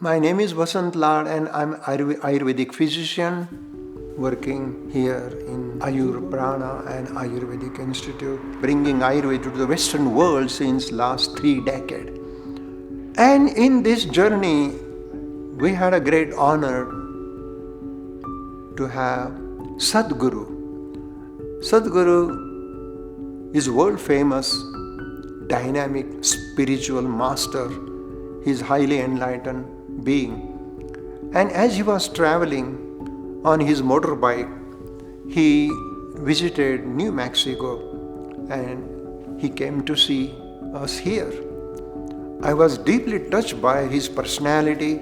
My name is Vasant Lad and I'm Ayurvedic physician working here in Ayur Prana and Ayurvedic Institute, bringing Ayurveda to the Western world since last 3 decades. And in this journey, we had a great honor to have Sadhguru. Sadhguru is world famous, dynamic, spiritual master. He is highly enlightened being. And as he was traveling on his motorbike, he visited New Mexico and he came to see us here. I was deeply touched by his personality.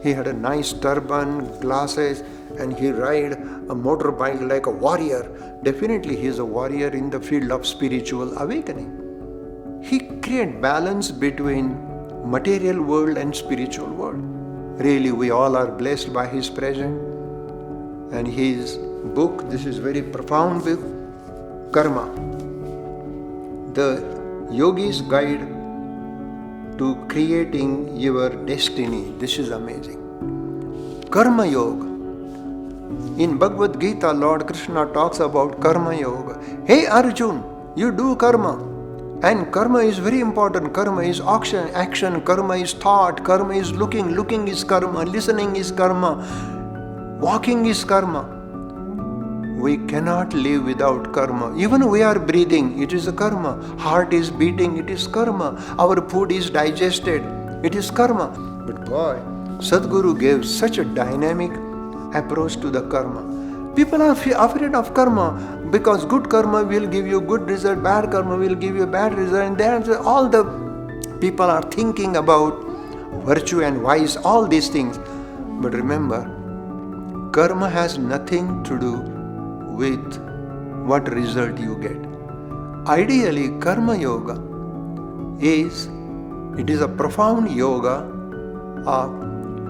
He had a nice turban, glasses, and he ride a motorbike like a warrior. Definitely he is a warrior in the field of spiritual awakening. He created balance between material world and spiritual world. Really, we all are blessed by his presence. And his book, this is very profound book, Karma, the Yogi's Guide to Creating Your Destiny. This is amazing. Karma Yoga. In Bhagavad Gita, Lord Krishna talks about Karma Yoga. Hey Arjun, you do karma. And karma is very important. Karma is action, karma is thought, karma is looking is karma, listening is karma, walking is karma. We cannot live without karma. Even we are breathing, it is a karma. Heart is beating, it is karma. Our food is digested, it is karma. But boy, Sadhguru gave such a dynamic approach to the karma. People are afraid of karma because good karma will give you good result, bad karma will give you bad result, and then all the people are thinking about virtue and vice, all these things. But remember, karma has nothing to do with what result you get. Ideally, karma yoga is a profound yoga of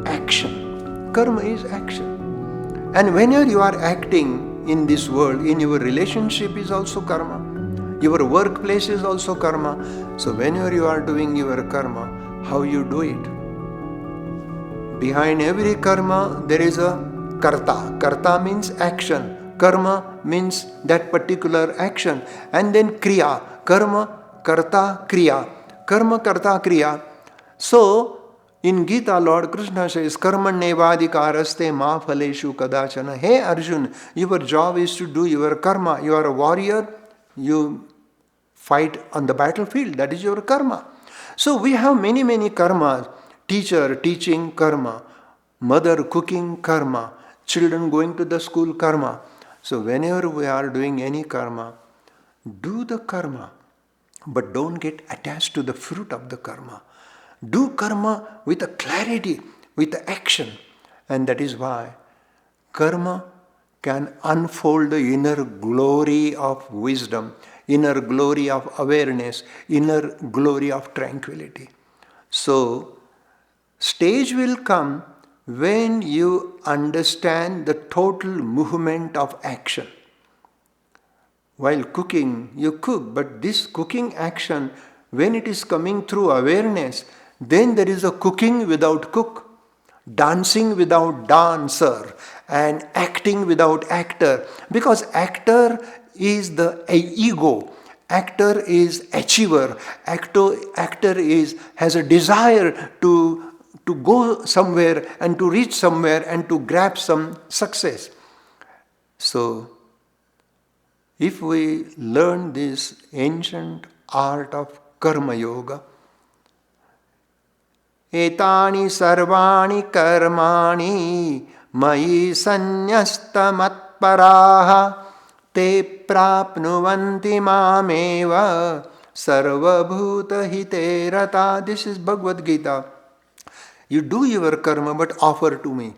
action. Karma is action. And whenever you are acting in this world, in your relationship is also karma. Your workplace is also karma. So whenever you are doing your karma, how you do it? Behind every karma, there is a karta. Karta means action. Karma means that particular action. And then kriya. Karma, karta, kriya. Karma, karta, kriya. So, in Gita, Lord Krishna says, Karmanyevadhikaraste ma phaleshu kadachana. Hey Arjun, your job is to do your karma. You are a warrior, you fight on the battlefield. That is your karma. So we have many karmas. Teacher teaching karma, mother cooking karma, children going to the school karma. So whenever we are doing any karma, do the karma, but don't get attached to the fruit of the karma. Do karma with a clarity, with action. And that is why karma can unfold the inner glory of wisdom, inner glory of awareness, inner glory of tranquility. So, stage will come when you understand the total movement of action. While cooking, you cook, but this cooking action, when it is coming through awareness, then there is a cooking without cook, dancing without dancer, and acting without actor. Because actor is the ego, actor is achiever, actor has a desire to go somewhere and to reach somewhere and to grab some success. So, if we learn this ancient art of karma yoga, etani sarvani karmani mayi sanyastamatparaha te prapnuvanti mameva sarvabhuta hite rata. This is Bhagavad Gita. You do your karma but offer to me.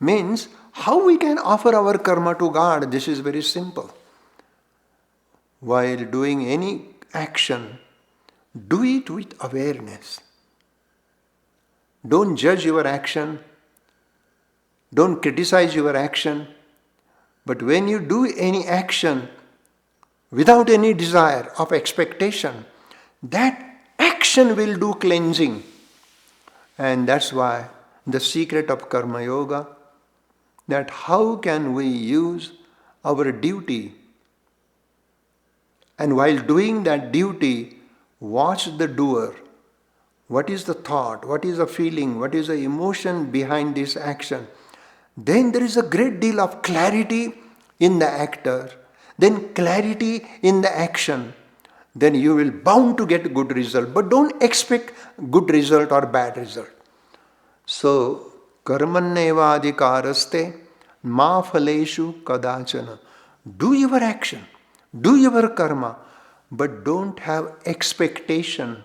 Means, how we can offer our karma to God? This is very simple. While doing any action, do it with awareness. Don't judge your action. Don't criticize your action. But when you do any action without any desire of expectation, that action will do cleansing. And that's why the secret of Karma Yoga, that how can we use our duty, and while doing that duty, watch the doer. What is the thought? What is the feeling? What is the emotion behind this action? Then there is a great deal of clarity in the actor, then clarity in the action. Then you will bound to get good result. But don't expect good result or bad result. So, karmannevadhikaraste ma phaleshu kadachana. Do your action, do your karma, but don't have expectation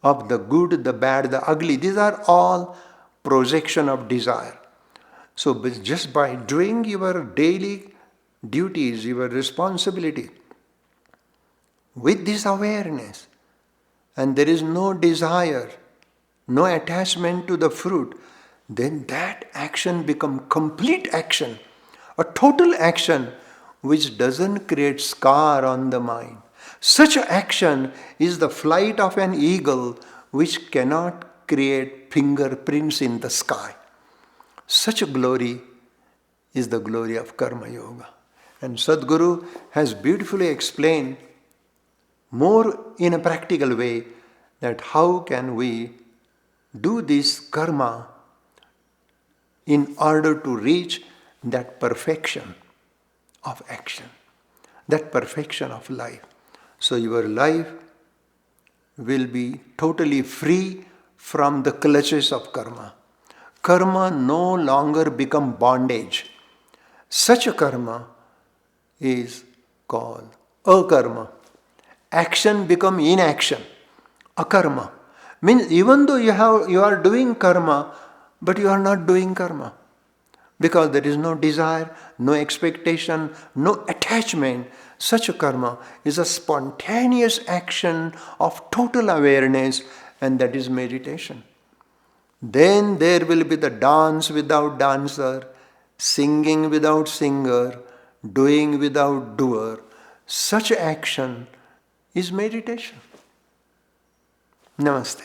of the good, the bad, the ugly. These are all projection of desire. So just by doing your daily duties, your responsibility, with this awareness, and there is no desire, no attachment to the fruit, then that action becomes complete action, a total action which doesn't create scar on the mind. Such action is the flight of an eagle which cannot create fingerprints in the sky. Such a glory is the glory of Karma Yoga. And Sadhguru has beautifully explained more in a practical way that how can we do this karma in order to reach that perfection of action, that perfection of life. So your life will be totally free from the clutches of karma. Karma no longer become bondage. Such a karma is called akarma. Action become inaction. Akarma means even though you are doing karma, but you are not doing karma. Because there is no desire, no expectation, no attachment. Such a karma is a spontaneous action of total awareness, and that is meditation. Then there will be the dance without dancer, singing without singer, doing without doer. Such action is meditation. Namaste.